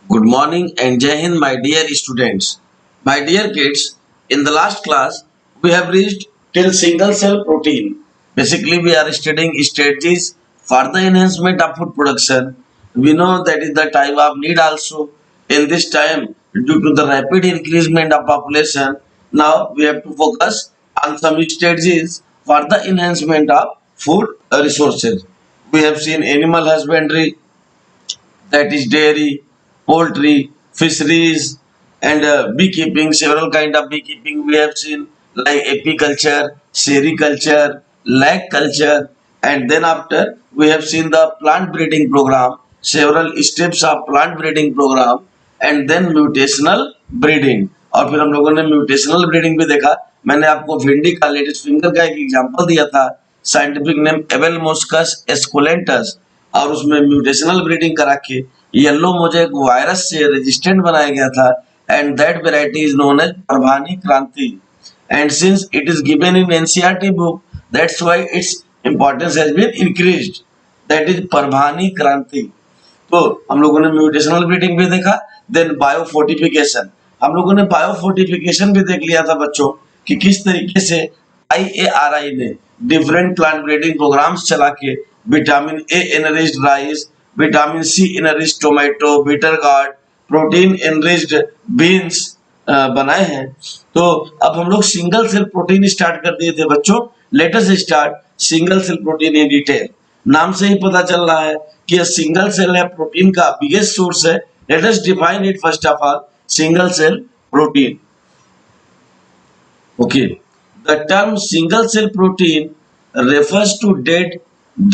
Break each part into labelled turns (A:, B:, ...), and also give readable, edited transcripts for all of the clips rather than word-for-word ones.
A: Good morning and Jai Hind, my dear students. My dear kids, in the last class, we have reached till single cell protein. Basically, we are studying strategies for the enhancement of food production. We know that is the time of need also. In this time, due to the rapid increasement of population, now we have to focus on some strategies for the enhancement of food resources. We have seen animal husbandry, that is dairy, poultry, fisheries, and beekeeping. Several kind of beekeeping we have seen, like apiculture, sericulture, lag culture, and then after we have seen the plant breeding program, several steps of plant breeding program, and then mutational breeding. और फिर हम लोगों ने mutational breeding भी देखा। मैंने आपको भिंडी का लेडीज फिंगर का एक एग्जांपल दिया था, scientific name Abelmoschus esculentus, और उसमें म्यूटेशनल ब्रीडिंग करा के येलो मोजेक वायरस से रेजिस्टेंट बनाया गया था, and that variety is known as Parbhani Kranti, and since it is given in NCERT book, that's why its importance has been increased, that is Parbhani Kranti. तो हम लोगों ने म्यूटेशनल ब्रीडिंग भी देखा। देन बायोफोर्टिफिकेशन, हम लोगों ने बायोफोर्टिफिकेशन भी देख लिया था बच्चों कि किस तरीके से IARI ने डिफरेंट प्लांट ब्रीडिंग प्रोग्राम्स चला के vitamin A enriched rice, vitamin C enriched tomato, bitter gourd, protein enriched beans बनाए हैं। तो अब हम लोग सिंगल सेल प्रोटीन स्टार्ट कर दिए थे बच्चों। Let us start single cell protein in detail. नाम से ही पता चल रहा है कि सिंगल सेल है, प्रोटीन का बिगेस्ट सोर्स है। Let us define it first of all, single cell protein. Okay, the term single cell protein refers to dead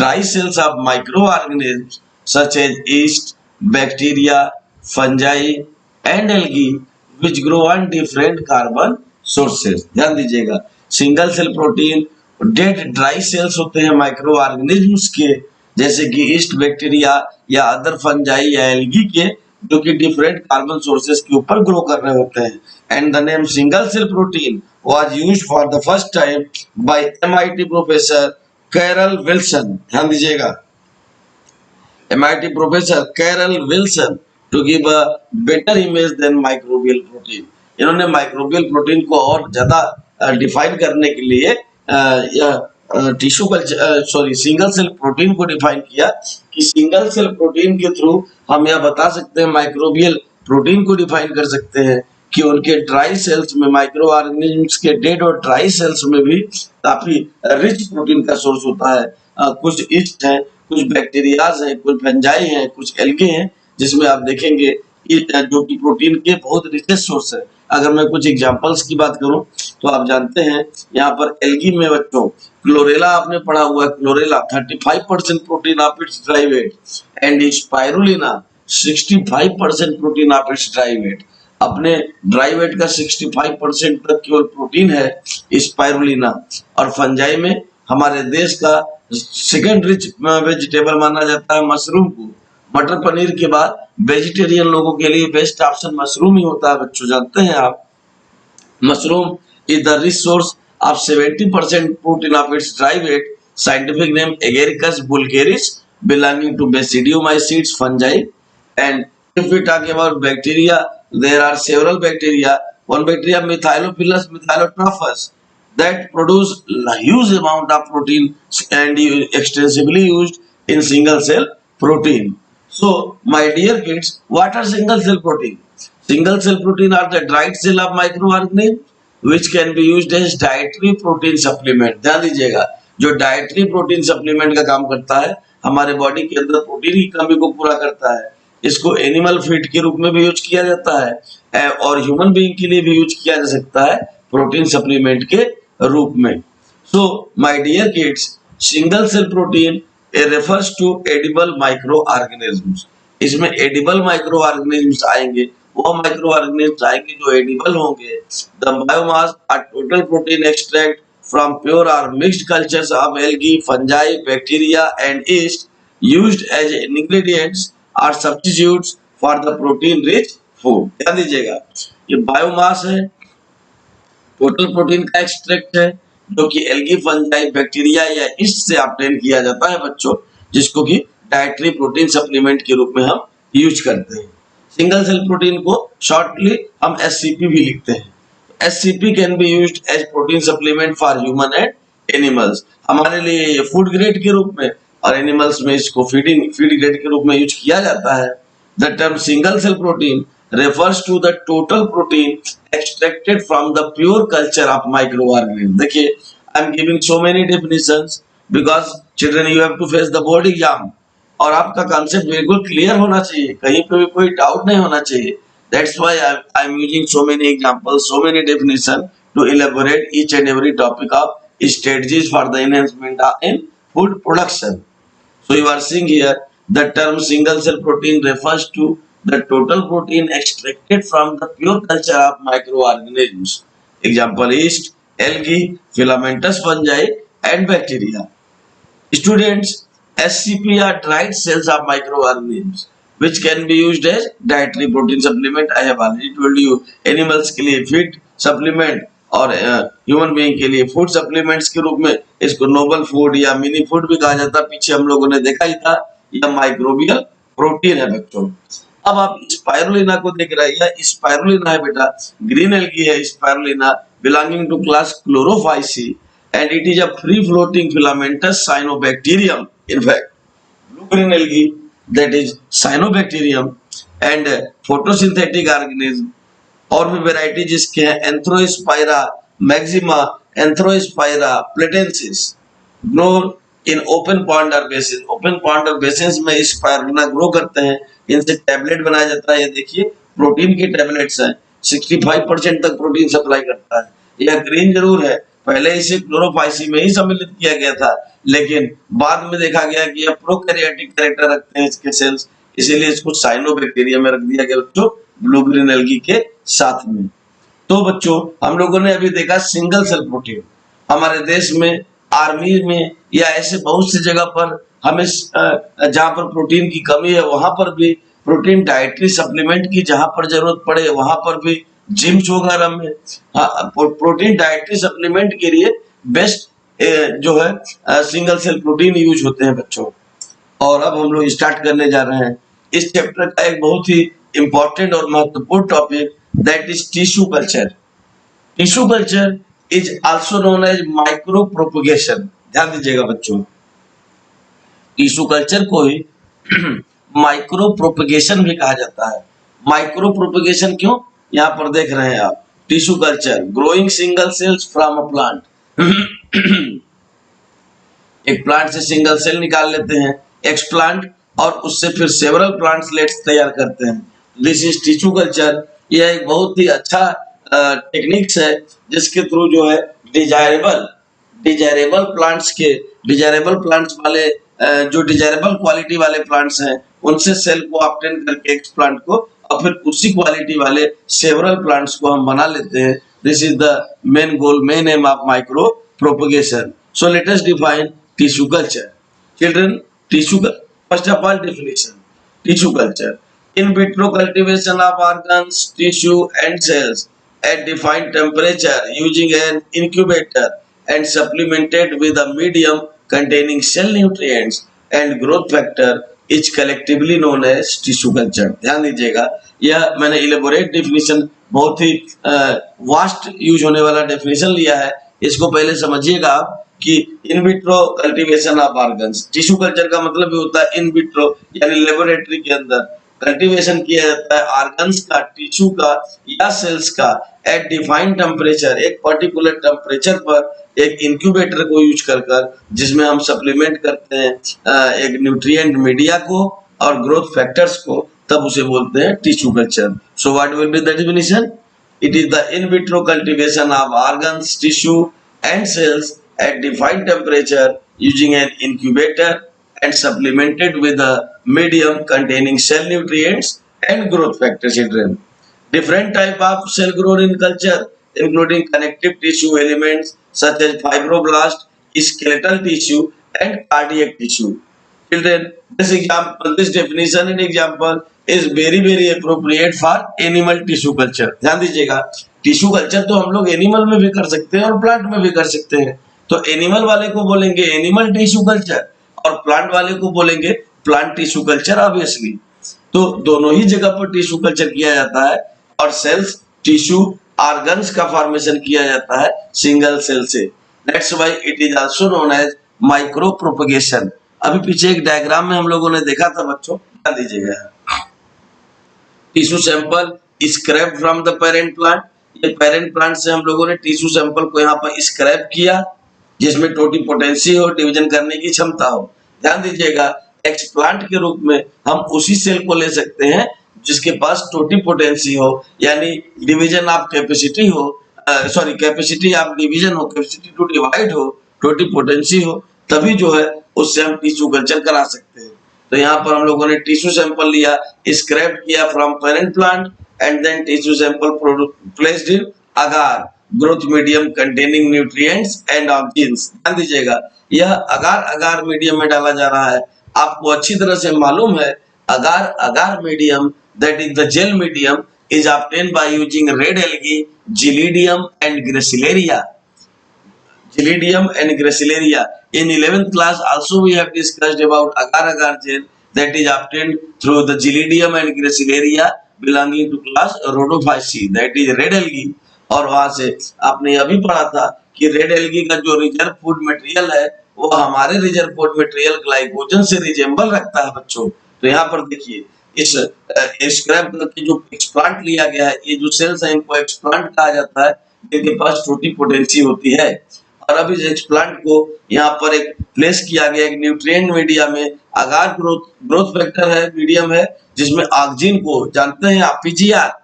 A: dry cells of microorganisms such as yeast, bacteria, fungi and algae which grow on different carbon sources. ध्यान दीजिएगा, single cell protein dead dry cells होते हैं microorganisms के, जैसे कि yeast, bacteria या other fungi या algae के, जो कि डिफरेंट कार्बन सोर्सेस के ऊपर ग्रो कर रहे होते हैं। And the name single cell protein was used for the first time by MIT professor Carroll Wilson. ध्यान दीजिएगा, MIT professor Carroll Wilson to give a better image than microbial protein. इन्होंने microbial protein को और ज्यादा define करने के लिए tissue culture single cell protein को डिफाइन किया कि सिंगल सेल प्रोटीन के थ्रू हम यह बता सकते हैं, माइक्रोबियल प्रोटीन को डिफाइन कर सकते हैं कि उनके ड्राई सेल्स में, माइक्रो ऑर्गेनिज्म्स के डेड और ड्राई सेल्स में भी काफी रिच प्रोटीन का सोर्स होता है। कुछ ईस्ट है, कुछ बैक्टीरियाज हैं, कुछ फंजाई हैं, कुछ एल्गे हैं, जिसमें आप देखेंगे जो कि प्रोटीन के बहुत रिचेस्ट सोर्स है। अगर मैं कुछ एग्जांपल्स की बात करूं तो आप जानते हैं यहाँ पर एल्गी में बच्चों क्लोरेला आपने पढ़ा हुआ है। Chlorella 35% protein of its dry weight and spirulina 65% protein of its dry weight. अपने ड्राई वेट का 65% तक केवल प्रोटीन है स्पाइरुलिना। और फंजाई में हमारे देश का सेकेंड रिच वेजिटेबल माना जाता है मशरूम को। मटर पनीर के बाद वेजिटेरियन लोगों के लिए बेस्ट ऑप्शन मशरूम ही होता है बच्चों, जानते हैं आप। Mushroom is the rich source of 70% protein of its dry weight. Scientific name Agaricus vulgaris, belonging to Basidiomycetes fungi. And if we talk about bacteria, there are several bacteria. One bacteria, Methylophilus methylotrophes, that produce a huge amount of protein and extensively used in single cell protein. So, my dear kids, what are single cell protein? Single cell protein are the dried cell of microorganisms which can be used as dietary protein supplement. ध्यान दीजिएगा, जो dietary protein supplement का काम करता है, हमारे body के अंदर प्रोटीन की कमी को पूरा करता है। इसको एनिमल फीड के रूप में भी यूज किया जाता है और ह्यूमन बीइंग के लिए भी यूज किया जा सकता है प्रोटीन सप्लीमेंट के रूप में। So my dear kids, single cell protein refers to edible micro organisms. इसमें एडिबल माइक्रो ऑर्गेनिज्म्स आएंगे, वो माइक्रो ऑर्गेनिज्म्स आएंगे जो एडिबल होंगे। The biomass or total protein extract from pure और mixed cultures of algae, fungi, bacteria and yeast used as ingredients और substitutes for the protein rich food. ध्यान दीजिएगा, ये बायोमास है, टोटल प्रोटीन का एक्सट्रैक्ट है, जो कि एल्गी, फंजाई, बैक्टीरिया या यीस्ट से ऑब्टेन किया जाता है बच्चों, जिसको कि डाइटरी प्रोटीन सप्लीमेंट के रूप में हम यूज करते हैं। सिंगल सेल प्रोटीन को शॉर्टली हम एससीपी भी लिखते हैं। SCP can be used as protein supplement for human and animals. हमारे लिए ये फूड ग्रेड के रूप में और एनिमल्स में इसको फीड ग्रेड के रूप में यूज किया जाता है। The term single cell protein refers to the total protein extracted from the pure culture of microorganisms. देखिए, I am giving so many definitions because children you have to face the board exam और आपका concept बिल्कुल clear होना चाहिए, कहीं पे भी कोई doubt नहीं होना चाहिए। That's why I am using so many examples, so many definitions to elaborate each and every topic of strategies for the enhancement in food production. So you are seeing here the term single cell protein refers to the total protein extracted from the pure culture of microorganisms. Example: yeast, algae, filamentous fungi, and bacteria. Students, SCP are dried cells of microorganisms which can be used as dietary protein supplement. I have already told you, animals के लिए feed supplement और human being के लिए food supplements के रूप में इसको Nobel food या मिनी फूड भी कहा जाता है। पीछे हम लोगों ने देखा ही था, यह माइक्रोबियल प्रोटीन है बच्चों। अब आप स्पाइरुलिना को देख रहे हैं, यह स्पाइरुलिना है बेटा, ग्रीन एल्गी है spirulina, belonging to class chlorophyceae and it is a free floating filamentous cyanobacterium. In fact blue green algae that is cyanobacterium and photosynthetic organism. और भी वैरायटी जिसके हैं Arthrospira maxima, Arthrospira platensis, grow in open pond और basin. Open pond और basin में spirulina grow करते हैं, इनसे टैबलेट बनाया जाता है। ये देखिए प्रोटीन के टैबलेट्स हैं, 65% तक प्रोटीन सप्लाई करता है। यह ग्रीन जरूर है, पहले इसे क्लोरोफाइसी में ही सम्मिलित किया गया था, लेकिन बाद में देखा गया कि यह प्रोकैरियोटिक कैरेक्टर रखते हैं इसके सेल्स, इसीलिए इसको साइनोबैक्टीरिया में रख दिया गया बच्चों, ब्लू ग्रीन एल्गी के साथ में। तो बच्चों हम लोगों ने अभी देखा सिंगल सेल प्रोटीन। हमारे देश में आर्मी में या ऐसे बहुत सी जगह पर हमें जहां पर प्रोटीन की कमी है वहां पर भी प्रोटीन डाइटरी सप्लीमेंट की जहां पर जरूरत पड़े वहां पर भी जिम्स वगैरह में प्रोटीन डाइटरी सप्लीमेंट के लिए बेस्ट जो है सिंगल सेल प्रोटीन यूज होते हैं बच्चों। और अब हम लोग स्टार्ट करने जा रहे हैं इस चैप्टर का एक बहुत ही इंपॉर्टेंट और महत्वपूर्ण topic, that is tissue culture. Tissue culture is also known as micropropagation. ध्यान दीजिएगा बच्चों, टिश्यू कल्चर को ही माइक्रो प्रोपगेशन भी कहा जाता है। माइक्रो प्रोपगेशन क्यों, यहाँ पर देख रहे हैं आप, tissue culture growing single cells from a plant. एक प्लांट से सिंगल सेल निकाल लेते हैं एक्सप्लांट और उससे फिर सेवरल प्लांटलेट्स तैयार करते हैं। This is tissue culture. यह एक बहुत ही अच्छा टेक्निक्स है जिसके थ्रू जो है डिजायरेबल प्लांट्स वाले जो डिजायरेबल क्वालिटी वाले प्लांट्स हैं उनसे सेल को ऑब्टेन करके एक्सप्लांट को और फिर उसी क्वालिटी वाले सेवरल प्लांट्स को हम बना लेते हैं। This is the main goal, main M of micro propagation. So let us define tissue culture. Children, tissue first of all definition, tissue culture, in vitro cultivation of organs, tissue and cells at defined temperature using an incubator and supplemented with a medium containing cell nutrients and growth factor is collectively known as tissue culture। ध्यान दीजिएगा, यह मैंने elaborate definition बहुत ही vast use होने वाला definition लिया है, इसको पहले समझिएगा आप कि इन vitro cultivation of organs. Tissue culture का मतलब भी होता है इन विट्रो यानी लेबोरेटरी के अंदर कल्टीवेशन किया जाता है ऑर्गन्स का, टिश्यू का या सेल्स का एट डिफाइंड टेम्परेचर, एक पर्टिकुलर टेम्परेचर पर एक इंक्यूबेटर को यूज कर जिसमें हम सप्लीमेंट करते हैं एक न्यूट्रिएंट मीडिया को और ग्रोथ फैक्टर्स को, तब उसे बोलते हैं tissue culture. So what will be the definition? It is the in vitro cultivation of organs, tissue and cells at defined temperature using an incubator and supplemented with a medium containing cell nutrients and growth factors। Children, different type of cell grown in culture including connective tissue elements such as fibroblast, skeletal tissue and cardiac tissue। Children, this definition and example is very appropriate for animal tissue culture। ध्यान दीजिएगा, tissue culture तो हम लोग animal में भी कर सकते हैं और प्लांट में भी कर सकते हैं। तो एनिमल वाले को बोलेंगे एनिमल टिश्यू कल्चर और प्लांट वाले को बोलेंगे प्लांट टिश्यू कल्चर ऑब्वियसली। तो दोनों ही जगह पर टिश्यू कल्चर किया जाता है और सेल्स टिश्यू ऑर्गन्स का फॉर्मेशन किया जाता है सिंगल सेल से। That's why it is also known as micropropagation. अभी पीछे एक डायग्राम में हम लोगों ने देखा था बच्चों, ध्यान दीजिएगा। Tissue sample scrap from the parent plant, ये पेरेंट प्लांट से हम लोगों ने टिश्यू सैंपल को यहाँ पर स्क्रैप किया जिसमें टोटिपोटेंसी हो, डिवीजन करने की क्षमता हो। ध्यान दीजिएगा, एक्सप्लांट के रूप में हम उसी सेल को ले सकते हैं जिसके पास टोटिपोटेंसी हो, यानी डिवीजन ऑफ कैपेसिटी हो, सॉरी कैपेसिटी ऑफ डिवीजन हो, कैपेसिटी टू डिवाइड हो, टोटिपोटेंसी हो, तभी जो है उससे हम टिश्यू कल्चर करा सकते हैं। तो यहाँ पर हम लोगों ने टिश्यू सैंपल लिया, स्क्रैप किया from parent plant and then tissue sample placed in agar growth medium containing nutrients and auxins. ध्यान दीजिएगा, यह अगार अगार मीडियम में डाला जा रहा है। आपको अच्छी तरह से मालूम है agar agar medium, that is the gel medium, is obtained by using red algae, Gelidium and Gracilaria. Gelidium and Gracilaria. In 11th class also we have discussed about agar-agar gel that is obtained through the Gelidium and Gracilaria belonging to class Rhodophyceae, that is red algae। और वहां से आपने अभी पढ़ा था कि red algae का जो रिजर्व फूड मटेरियल है वो हमारे रिजर्व फूड मटेरियल ग्लाइकोजन से रिजेंबल रखता है बच्चों। तो यहाँ पर देखिए इस स्क्रैप की जो एक्सप्लांट लिया गया है, ये जो सेल्स है इनको एक्सप्लांट कहा जाता है जिनके पास टोटिपोटेंसी होती है। और अब इस एक्सप्लांट को यहाँ पर एक प्लेस किया गया एक न्यूट्रिएंट मीडिया में। अगार ग्रोथ फैक्टर है, मीडियम है जिसमें ऑक्सीन को जानते हैं आप, पीजीआर,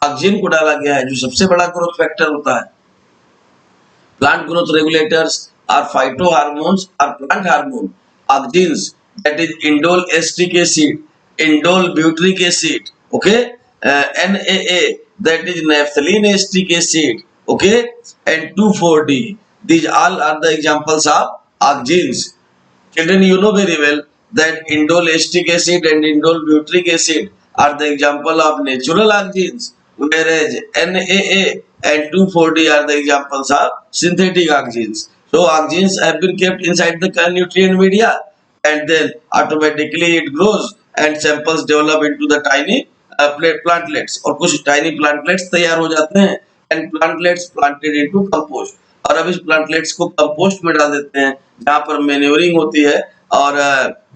A: ऑक्सीन को डाला गया है जो सबसे बड़ा ग्रोथ फैक्टर होता है। Plant growth regulators or phyto hormones और plant hormone, auxins that is indole acetic acid, indole butyric acid, okay, NAA that is naphthalene acetic acid, okay, and 2,4-D, these all are the examples of oxygens। Children, you know very well that indole acetic acid and indole butyric acid are the example of natural oxygens, whereas NAA and 2,4-D are the examples of synthetic oxygens। So oxygens have been kept inside the nutrient media and then automatically it grows and samples develop into the tiny plantlets, और कुछ tiny plantlets तैयार हो जाते हैं and plantlets planted into compost। और अब इस plantlets को compost में डाल देते हैं जहाँ पर manuring होती है और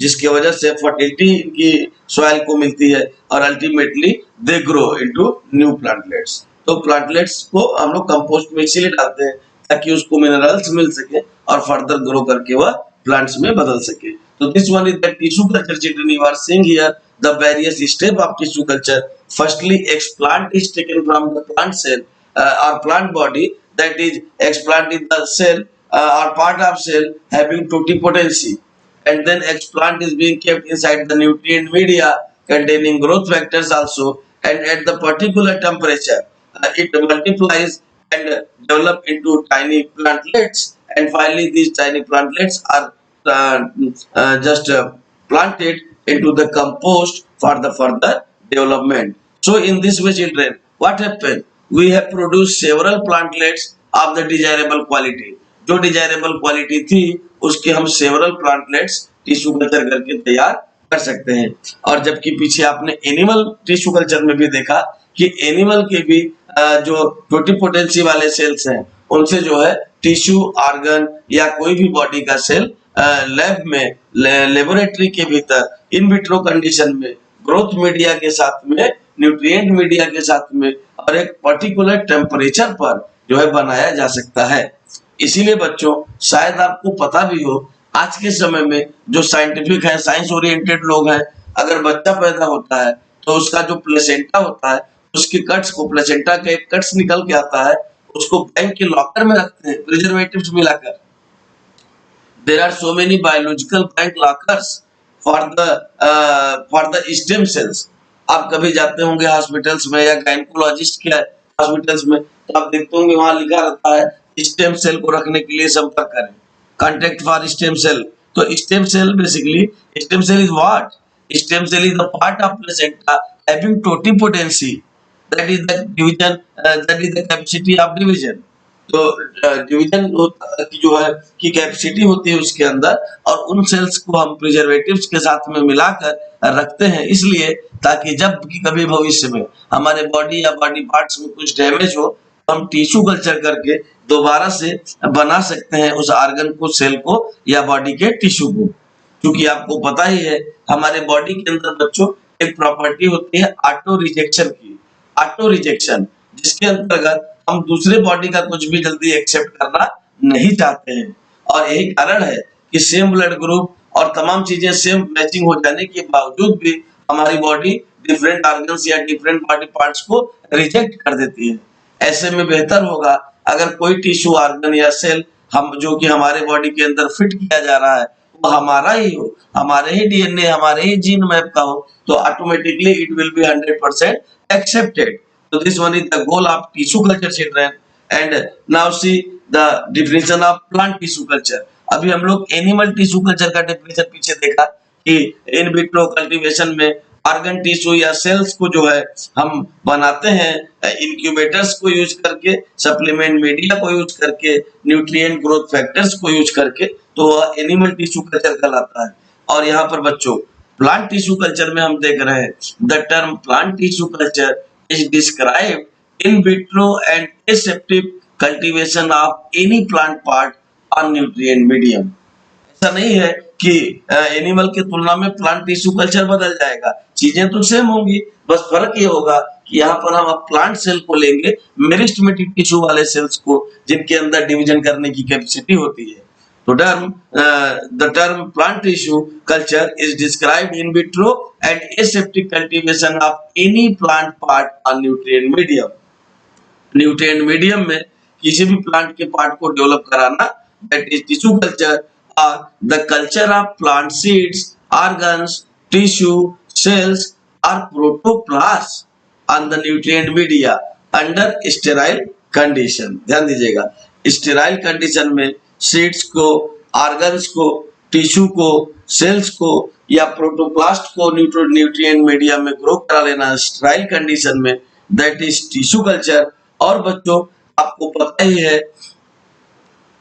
A: जिसकी वजह से fertility की soil को मिलती है और ultimately they grow into new plantlets। तो plantlets को हम लोग compost में इसीलिए डालते हैं ताकि उसको minerals मिल सके और further grow करके वह plants में बदल सके। So this one is the tissue culture, children. You are seeing here the various steps of tissue culture. Firstly, explant is taken from the plant cell or plant body, that is explant is the cell or part of cell having totipotency, and then explant is being kept inside the nutrient media containing growth factors also, and at the particular temperature it multiplies and develop into tiny plantlets, and finally these tiny plantlets are just planted into the compost for the further development। So in this way, children, what happened? We have produced several plantlets of the desirable quality। जो desirable quality थी उसके हम several plantlets tissue culture करके तैयार कर सकते हैं। और जबकि पीछे आपने एनिमल टिश्यू कल्चर में भी देखा कि एनिमल के भी जो टोटिपोटेंसी वाले सेल्स हैं उनसे जो है टिश्यू ऑर्गन या कोई भी बॉडी का सेल लैब में लेबोरेटरी के भीतर इन विट्रो कंडीशन में ग्रोथ मीडिया के साथ में न्यूट्रिएंट मीडिया के साथ में और एक पर्टिकुलर टेम्परेचर पर जो है बनाया जा सकता है। इसीलिए बच्चों शायद आपको पता भी हो आज के समय में जो साइंटिफिक है, साइंस ओरिएंटेड लोग हैं, अगर बच्चा पैदा होता है तो उसका जो प्लेसेंटा होता है उसके कट्स को, प्लेसेंटा के कट्स निकल के आता है, उसको बैंक के लॉकर में रखते हैं प्रिजर्वेटिव्स मिलाकर। There are so many biological bank lockers for the stem cells। आप कभी जाते होंगे हॉस्पिटल्स में या गायनेकोलॉजिस्ट के हॉस्पिटल्स में तो आप देखते होंगे वहां लिखा रहता है स्टेम सेल को रखने के लिए संपर्क करें, कॉन्टेक्ट फॉर स्टेम सेल। तो stem cell basically, stem cell is what? Stem cell is the part of placenta having totipotency, that is the division, that is the capacity of division, तो division की जो है की capacity होती है उसके अंदर, और उन सेल्स को हम प्रिजर्वेटिव्स के साथ में मिलाकर रखते हैं, इसलिए ताकि जब कि कभी भविष्य में हमारे बॉडी या बॉडी पार्ट्स में कुछ डैमेज हो तो हम टिश्यू कल्चर करके दोबारा से बना सकते हैं उस आर्गन को, सेल को या बॉडी के टिश्यू को। क्योंकि आपको पता ही है हमारे बॉडी के अंदर बच्चों एक प्रॉपर्टी होती है ऑटो रिजेक्शन की, ऑटो रिजेक्शन, जिसके अंतर्गत हम दूसरे बॉडी का कुछ भी जल्दी एक्सेप्ट करना नहीं चाहते हैं। और यही कारण है कि सेम ब्लड ग्रुप और तमाम चीजें सेम मैचिंग हो जाने के बावजूद भी हमारी बॉडी डिफरेंट ऑर्गन्स या डिफरेंट बॉडी पार्ट्स को रिजेक्ट कर देती है। ऐसे में बेहतर होगा अगर कोई टिश्यू, ऑर्गन या सेल हम जो कि हमारे बॉडी के अंदर फिट किया जा रहा है वो हमारा ही हो, हमारे ही डीएनए, हमारे ही जीन मैप का हो, तो automatically it will be 100% accepted. So this one is the goal of tissue culture, children. And now see the definition of plant tissue culture. अभी हम लोग एनिमल टिश्यू कल्चर का डेफिनेशन पीछे देखा कि इन विट्रो कल्टीवेशन में ऑर्गन टिश्यू या sales को जो है हम बनाते हैं इंक्यूबेटर्स को यूज करके, सप्लीमेंट मीडिया को यूज करके, न्यूट्रिएंट ग्रोथ फैक्टर्स को यूज करके, तो वह एनिमल टिश्यू कल्चर कहलाता है। और यहाँ पर बच्चों प्लांट टिश्यू कल्चर में हम देख रहे हैं the term plant tissue culture is described in vitro and aseptic cultivation of any plant part on nutrient medium. ऐसा नहीं है कि एनिमल की तुलना में प्लांट टिश्यू कल्चर बदल जाएगा, चीजें तो सेम होंगी, बस फर्क ये होगा कि यहाँ पर हम प्लांट सेल को लेंगे, मेरिस्टेमेटिक टिश्यू वाले सेल्स को, जिनके अंदर डिवीजन करने की कैपेसिटी होती है। तो the term plant tissue culture is described in vitro and aseptic cultivation of any plant part on nutrient medium. Nutrient medium में किसी भी प्लांट के पार्ट को डेवलप कराना, that is tissue culture, or the culture of plant seeds, organs, tissue, cells or protoplasts on the nutrient media under sterile condition. ध्यान दीजिएगा, sterile condition में seeds को, ऑर्गन्स को, टिश्यू को, सेल्स को या प्रोटोप्लास्ट को न्यूट्रिएंट मीडिया में ग्रो करा लेना स्टेराइल कंडीशन में, दैट इज टिश्यू कल्चर। और बच्चों आपको पता ही है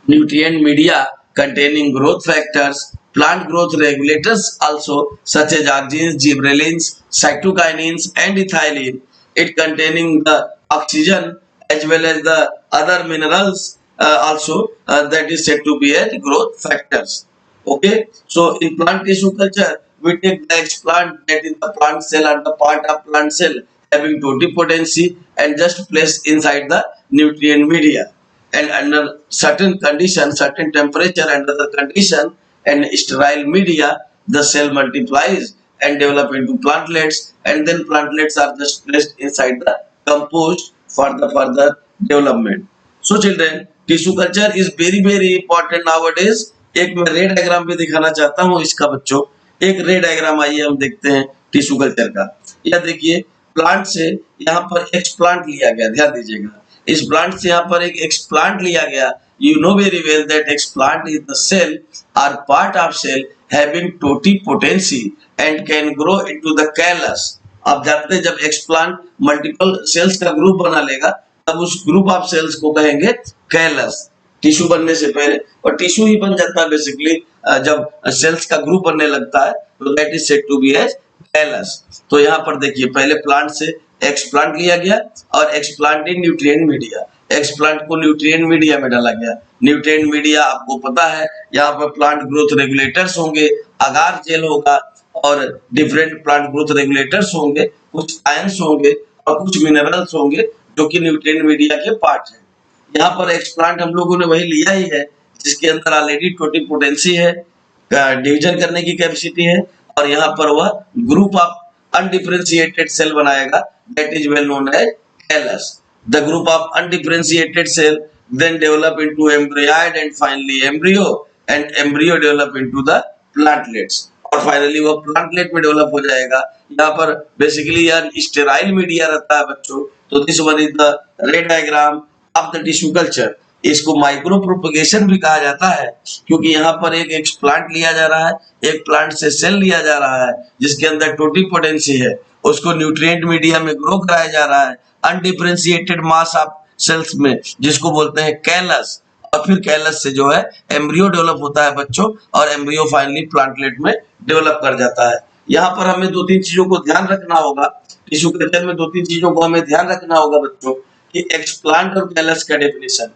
A: nutrient media containing growth factors, plant growth regulators also such as auxins, gibberellins, cytokinins and ethylene. It containing the oxygen as well as the other minerals also that is said to be as growth factors. Okay, so in plant tissue culture we take the explant, that is the plant cell or the part of plant cell having totipotency and just placed inside the nutrient media, and under certain condition, certain temperature and other condition and sterile media, the cell multiplies and develop into plantlets, and then plantlets are just placed inside the compost for the further development. So children, tissue culture is very important nowadays. एक मैं रे diagram भी दिखाना चाहता हूँ इसका बच्चों, एक रे डायग्राम आइए हम देखते हैं टिश्यू कल्चर का। यह देखिए प्लांट से यहाँ पर एक्सप्लांट लिया गया, ध्यान दीजिएगा, इस प्लांट से यहाँ पर एक एक्सप्लांट लिया गया। You know very well that explant is the cell or part of cell having totipotency and can grow into the callus. आप जानते हैं जब एक्सप्लांट मल्टीपल सेल्स का ग्रुप बना लेगा तब उस ग्रुप ऑफ सेल्स को कहेंगे कैलस, टिश्यू बनने से पहले, और टिश्यू ही बन जाता है बेसिकली जब सेल्स का ग्रुप बनने लगता है, तो that is said to be as callus. तो यहाँ पर देखिए पहले प्लांट से एक्सप्लांट लिया गया और एक्सप्लांट इन न्यूट्रिएंट मीडिया, एक्सप्लांट को न्यूट्रिएंट मीडिया में डाला गया। न्यूट्रिएंट मीडिया आपको पता है यहाँ पर प्लांट ग्रोथ रेगुलेटर्स होंगे, अगार जेल होगा और डिफरेंट प्लांट ग्रोथ रेगुलेटर्स होंगे, कुछ आयंस होंगे और कुछ मिनरल्स होंगे जो कि न्यूट्रिएंट मीडिया के पार्ट है। यहाँ पर एक्सप्लांट हम लोगों ने वही लिया ही है जिसके अंदर ऑलरेडी टोटिपोटेंसी है, डिवीजन करने की कैपेसिटी है, और यहाँ पर वह ग्रुप ऑफ अनडिफरेंशिएटेड सेल बनाएगा, that is well known as callus. The group of undifferentiated cell then develop into embryoid and finally embryo, and embryo develop into the plantlets, और फाइनली वो प्लांटलेट में develop हो जाएगा। यहाँ पर basically यार sterile media रहता है बच्चों। तो दिस वन इज द रे diagram of the tissue culture. इसको माइक्रो प्रोपगेशन भी कहा जाता है क्योंकि यहाँ पर एक एक्सप्लांट लिया जा रहा है, एक प्लांट से सेल लिया जा रहा है जिसके अंदर टोटिपोटेंसी है, उसको न्यूट्रिएंट मीडिया में ग्रो कराया जा रहा है, अनडिफरेंशिएटेड मास ऑफ सेल्स में, जिसको बोलते हैं कैलस, और फिर कैलस से जो है एम्ब्रियो डेवलप होता है बच्चों, और एम्ब्रियो फाइनली प्लांटलेट में डेवलप कर जाता है। यहाँ पर हमें 2-3 चीजों को ध्यान रखना होगा, टिश्यू कल्चर में 2-3 चीजों को हमें ध्यान रखना होगा बच्चों, कि एक्सप्लांट और कैलस का डेफिनेशन।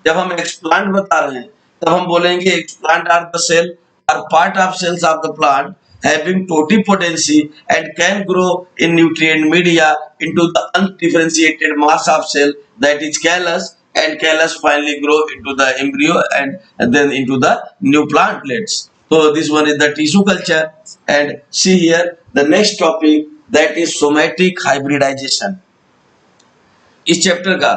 A: जब हम एक्सप्लांट बता रहे हैं तब हम बोलेंगे explant are the cell are part of cells of the plant having totipotency and can grow in nutrient media into the undifferentiated mass of cell, that is callus, and callus finally grow into the embryo and then into the new plantlets. So this one is the tissue culture, and see here the next topic, that is somatic hybridization. इस chapter का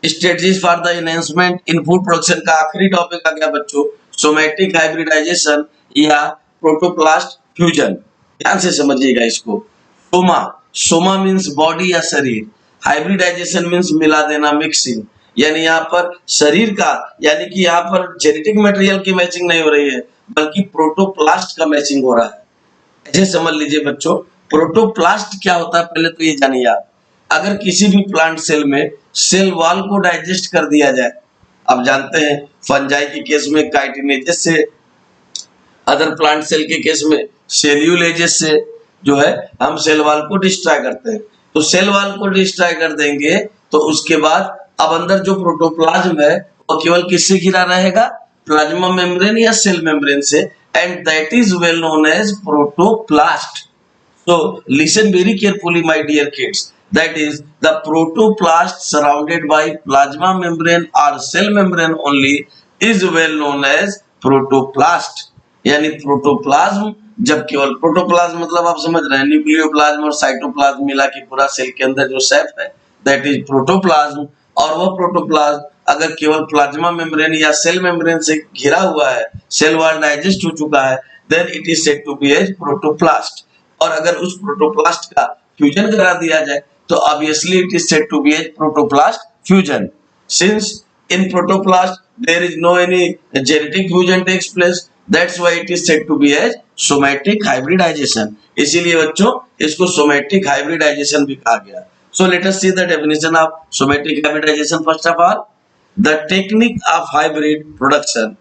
A: strategies for the enhancement in food production का आखिरी topic आ गया बच्चों, somatic hybridisation या protoplast fusion. ध्यान से समझिएगा इसको। सोमा, सोमा मीन्स बॉडी या शरीर, हाइब्रिडाइजेशन मीन्स मिला देना, मिक्सिंग, यानी यहाँ पर शरीर का, यानी कि यहाँ पर जेनेटिक मटेरियल की मैचिंग नहीं हो रही है बल्कि प्रोटोप्लास्ट का मैचिंग हो रहा है। ऐसे समझ लीजिए बच्चों, प्रोटोप्लास्ट क्या होता है पहले तो ये जानिए आप। अगर किसी भी प्लांट सेल में सेल वॉल को डाइजेस्ट कर दिया जाए, आप जानते हैं फंजाई के केस में काइटिनेजेस से, अदर प्लांट सेल के केस में सेल्यूलेजेस से जो है हम सेल वॉल को डिस्ट्रॉय करते हैं। तो सेल वॉल को डिस्ट्रॉय कर देंगे तो उसके बाद अब अंदर जो प्रोटोप्लाज्म है वो केवल किससे घिरा रहेगा, प्लाज्मा मेम्ब्रेन या सेल मेम्ब्रेन से, and that is well known as protoplast. So listen very carefully my dear kids, that is the protoplast surrounded by plasma membrane or cell membrane only is well known as protoplast। यानी protoplasm, जब केवल protoplasm मतलब आप समझ रहे हैं nucleoplasm और cytoplasm मिला के पूरा सेल के अंदर जो सेप है दैट इज प्रोटोप्लाज्म, और वह प्रोटोप्लाज्म अगर केवल प्लाज्मा मेम्ब्रेन या सेल मेम्ब्रेन से घिरा हुआ है, सेल वॉल डाइजेस्ट हो चुका है, then it is said to be as protoplast. और अगर उस प्रोटोप्लास्ट का फ्यूजन करा दिया जाए तो obviously it is said to be as protoplast fusion. Since in protoplast there is no any genetic fusion takes place, that's why it is said to be as somatic hybridisation. इसीलिए बच्चों इसको somatic hybridisation भी कहा गया। So let us see the definition of somatic hybridisation. First of all, the technique of hybrid production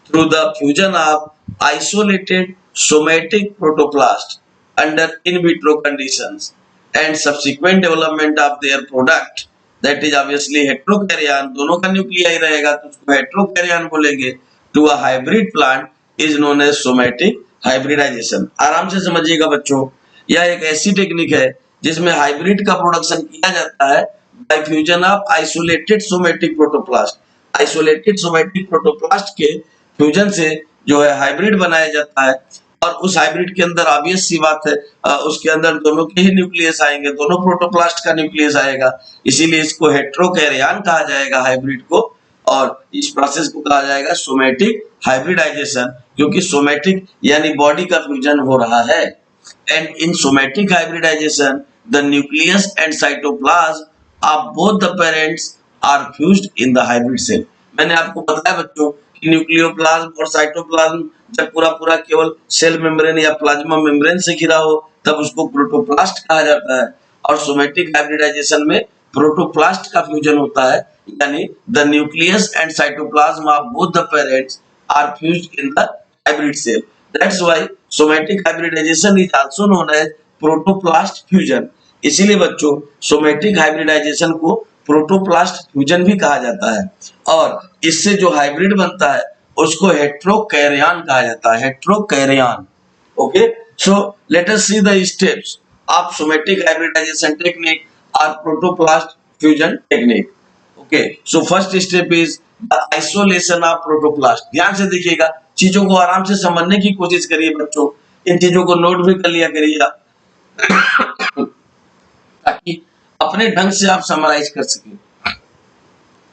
A: through the fusion of isolated somatic protoplast under in vitro conditions and subsequent development of their product, that is obviously heterokaryon, दोनों का nuclei रहेगा तो उसको हेटेरोकैरियन बोलेंगे, to a hybrid plant is known as somatic hybridization। आराम से समझिएगा बच्चों, यह एक ऐसी टेक्निक है जिसमें हाइब्रिड का प्रोडक्शन किया जाता है bye fusion of isolated somatic protoplast. Isolated somatic protoplast के फ्यूजन से जो है हाइब्रिड बनाया जाता है, और उस हाइब्रिड के अंदर ऑब्वियस सी बात है उसके अंदर दोनों के ही न्यूक्लियस आएंगे, दोनों प्रोटोप्लास्ट का न्यूक्लियस आएगा, इसीलिए इसको हेटेरोकैरियन कहा जाएगा हाइब्रिड को, और इस प्रोसेस को कहा जाएगा सोमेटिक हाइब्रिडाइजेशन, क्योंकि सोमेटिक यानी बॉडी का फ्यूजन हो रहा है। And in somatic hybridisation the nucleus and cytoplasm of both the parents are fused in the hybrid cell. मैंने आपको बताया बच्चों कि न्यूक्लियोप्लाज्म और साइटोप्लाज्म जब पूरा पूरा केवल सेल मेम्ब्रेन या प्लाज्मा मेम्ब्रेन से घिरा हो तब उसको प्रोटोप्लास्ट कहा जाता है, और सोमेटिक हाइब्रिडाइजेशन में प्रोटोप्लास्ट का फ्यूजन होता है, यानी the nucleus and cytoplasm of both the parents are fused in the hybrid cell. That's why somatic hybridisation is also known as protoplast fusion. इसीलिए बच्चों सोमेटिक हाइब्रिडाइजेशन को प्रोटोप्लास्ट फ्यूजन भी कहा जाता है, और इससे जो हाइब्रिड बनता है उसको हेटेरोकैरियन कहा जाता है, heterokaryon. Okay, so let us see the steps of somatic hybridization technique और protoplast fusion technique. Okay, so first step is the isolation of protoplast. ध्यान से देखिएगा, चीजों को आराम से समझने की कोशिश करिए बच्चों, इन चीजों को नोट भी कर लिया करिए आप ताकि अपने ढंग से आप समराइज कर सकें।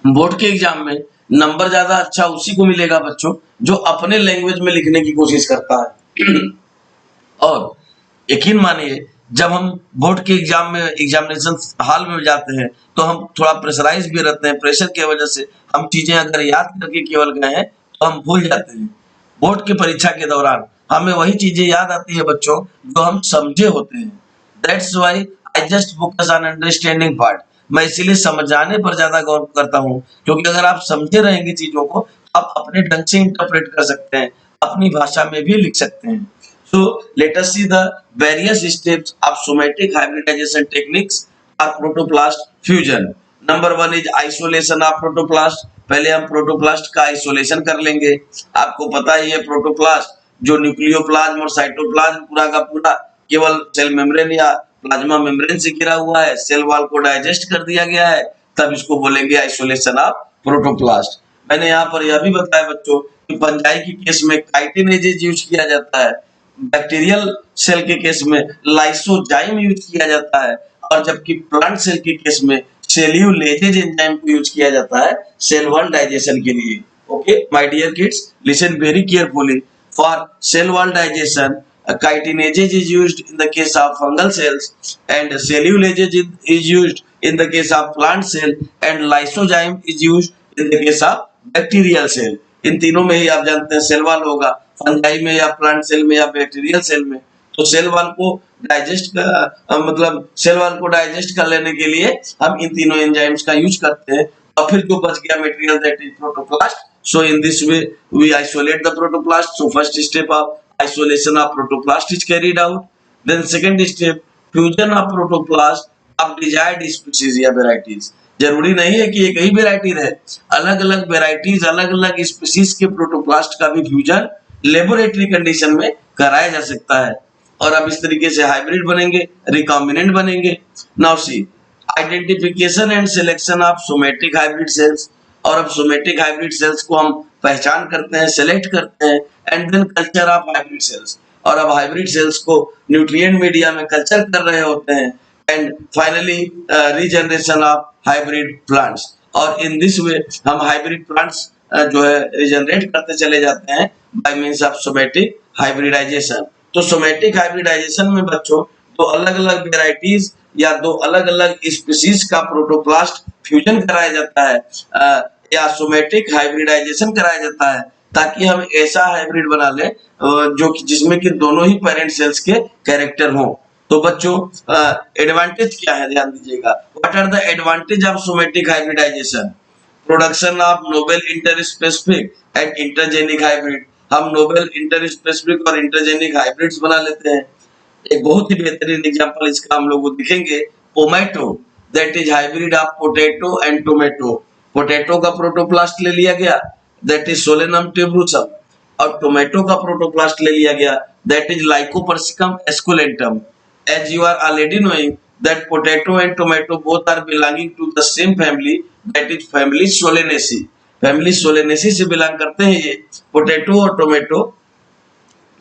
A: बोर्ड के एग्जाम में नंबर ज्यादा अच्छा उसी को मिलेगा बच्चों जो अपने लैंग्वेज में लिखने की कोशिश करता है। और यकीन मानिए जब हम बोर्ड के एग्जाम में एग्जामिनेशन हॉल में जाते हैं तो हम थोड़ा प्रेशराइज भी रहते हैं, प्रेशर की वजह से हम चीजें अगर याद करके केवल गए हैं तो हम भूल जाते हैं। बोर्ड की परीक्षा के दौरान हमें वही चीजें याद आती है बच्चों जो हम समझे होते हैं। That's why I just focus on understanding part। मैं इसीलिए समझाने पर ज्यादा गौर करता हूँ, क्योंकि अगर आप समझे रहेंगे चीजों को, आप अपने ढंग से इंटरप्रेट कर सकते हैं, अपनी भाषा में भी लिख सकते हैं। So let us see the various steps of somatic hybridization techniques or protoplast fusion. Number one is isolation of protoplast. पहले हम प्रोटोप्लास्ट का आइसोलेशन कर लेंगे। आपको पता ही है प्रोटोप्लास्ट जो न्यूक्लियोप्लाज्म और साइटोप्लाज्म पूरा का पूरा केवल सेल मेम्ब्रेन या प्लाज्मा मेम्ब्रेन से घिरा हुआ है, सेल वॉल को डाइजेस्ट कर दिया गया है, तब इसको बोलेंगे आइसोलेशन ऑफ प्रोटोप्लास्ट। मैंने यहाँ पर यह भी बताया बच्चों कि फंजाई की केस में काइटिनेजेज यूज किया जाता है, बैक्टीरियल सेल के केस में लाइसोजाइम यूज किया जाता है, और जबकि प्लांट सेल के केस में सेल्यूलेजेज एंजाइम को यूज किया जाता है सेल वॉल डाइजेशन के लिए। Okay my dear kids, listen very carefully. For cell wall digestion chitinase is used in the case of fungal cells, and cellulase is used in the case of plant cell, and lysozyme is used in the case of bacterial cell। इन तीनों में ही आप जानते हैं cell wall होगा, fungi में या plant cell में या बैक्टीरियल सेल में। तो सेल वॉल को डाइजेस्ट का मतलब सेल वॉल को डाइजेस्ट कर लेने के लिए हम इन तीनों एंजाइम्स का यूज करते हैं, और फिर जो बच गया material that is protoplast. So in this way we isolate the protoplast. So first step of isolation of protoplast is carried out. Then second step, fusion of protoplast of desired species या varieties। जरूरी नहीं है कि एक ही variety रहे, अलग अलग varieties अलग अलग स्पीसीज के प्रोटोप्लास्ट का भी फ्यूजन लेबोरेटरी कंडीशन में कराया जा सकता है, और अब इस तरीके से हाइब्रिड बनेंगे, रिकॉम्बिनेंट बनेंगे। Now see identification and selection of somatic hybrid cells. और अब सोमेटिक हाइब्रिड सेल्स को हम पहचान करते हैं, सेलेक्ट करते हैं, and then culture of hybrid cells. और अब हाइब्रिड सेल्स को न्यूट्रिएंट मीडिया में कल्चर कर रहे होते हैं, and finally regeneration of hybrid plants. और इन दिस वे हम हाइब्रिड प्लांट्स जो है रीजनरेट करते चले जाते हैं by means of somatic hybridisation. तो सोमेटिक हाइब्रिडाइजेशन में बच्चों दो अलग अलग वेराइटीज या दो अलग अलग स्पीसीज का प्रोटोप्लास्ट फ्यूजन कराया जाता है, या सोमेटिक हाइब्रिडाइजेशन कराया जाता है, ताकि हम ऐसा हाइब्रिड बना लें जो कि जिसमें कि दोनों ही पेरेंट सेल्स के कैरेक्टर हों। तो बच्चों एडवांटेज क्या है ध्यान दीजिएगा। What are the advantage of somatic hybridization? Production of novel interspecific and intergenic hybrid. हम नोबेल इंटरस्पेसिफिक और इंटरजेनिक हाइब्रिड्स बना लेते हैं। एक बहुत ही बेहतरीन एग्जांपल इसका हम लोग को दिखेंगे, pomato, that is hybrid of potato and tomato. Potato का प्रोटोप्लास्ट ले लिया गया, दैट इज सोलेनम ट्यूबरोसम, और टोमेटो का प्रोटोप्लास्ट ले लिया गया, that is lycopersicum esculentum. As you are already knowing that potato and tomato both are belonging to the same family, that is family solanaceae. Family solanaceae से belong करते हैं ये potato और टोमेटो,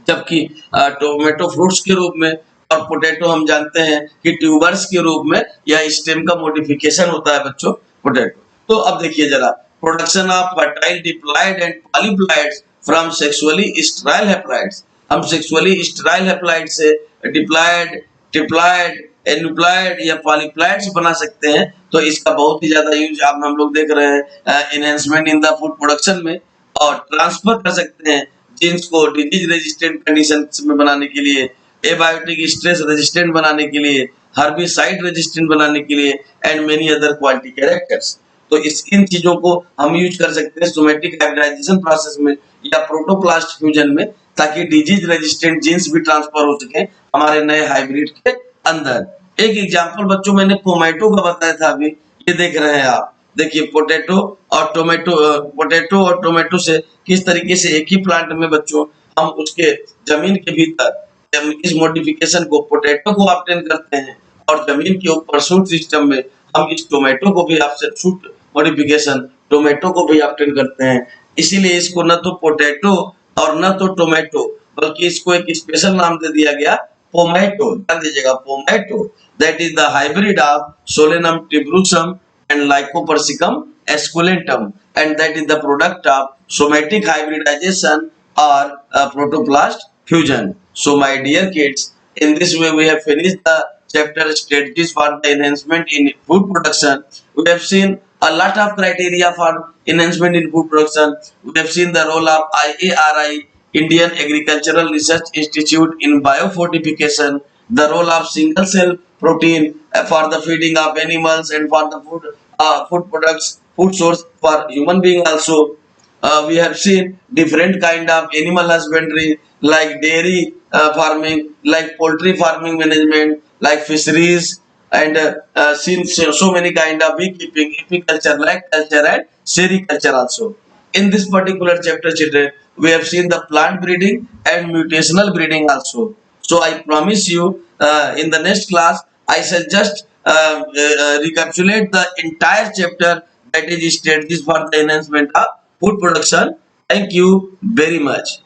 A: जबकि टोमेटो फ्रूट्स के रूप में और पोटैटो हम जानते हैं कि ट्यूबर्स के रूप में या स्टेम का मॉडिफिकेशन होता है बच्चों पोटैटो। तो अब देखिए जरा, production of fertile diploid and polyploids from sexually sterile haploids. हम सेक्सुअली स्टेराइल हैप्लॉइड से डिप्लॉयड, ट्रिप्लॉयड, एन्यूप्लॉयड या पॉलीप्लॉयड्स बना सकते हैं। तो इसका बहुत ही ज्यादा यूज अब हम लोग देख रहे हैं enhancement in the food production में, और ट्रांसफर कर सकते हैं जीन्स को डिजीज रेजिस्टेंट कंडीशन में बनाने के लिए, एबायोटिक स्ट्रेस रेजिस्टेंट बनाने के लिए, हर्बिसाइड रेजिस्टेंट बनाने के लिए, and many other quality characters. तो इन चीजों को हम यूज कर सकते हैं सोमेटिक हाइब्रिडाइजेशन प्रोसेस में या प्रोटोप्लास्ट फ्यूजन में, ताकि डिजीज रेजिस्टेंट जीन्स भी ट्रांसफर हो सके हमारे नए हाइब्रिड के अंदर। एक एग्जांपल बच्चों मैंने टोमेटो का बताया था, अभी ये देख रहे हैं आप, देखिए पोटैटो और टोमेटो से किस तरीके से एक ही प्लांट में बच्चों हम उसके जमीन के भीतर इस मॉडिफिकेशन को पोटैटो को ऑब्टेन करते हैं, और जमीन के ऊपर शूट सिस्टम में हम इस टोमेटो को भी आपसे शूट मॉडिफिकेशन टोमेटो को भी ऑब्टेन करते हैं। इसीलिए इसको न तो पोटैटो और न तो टोमेटो, बल्कि इसको एक स्पेशल नाम दे दिया गया पोमैटो। ध्यान दीजिएगा, pomato that is the hybrid of Solanum tuberosum and Lycopersicum esculentum, and that is the product of somatic hybridization or protoplast fusion. So my dear kids, in this way we have finished the chapter strategies for the enhancement in food production. We have seen a lot of criteria for enhancement in food production. We have seen the role of IARI, Indian Agricultural Research Institute, in biofortification, the role of single cell protein for the feeding of animals and for the food products, food source for human being also. We have seen different kind of animal husbandry like dairy farming, like poultry farming management, like fisheries, and seen so many kind of beekeeping, apiculture, like culture and sericulture also. In this particular chapter, children, we have seen the plant breeding and mutational breeding also. So I promise you, in the next class, I shall just recapitulate the entire chapter, that is strategies for the enhancement of food production. Thank you very much.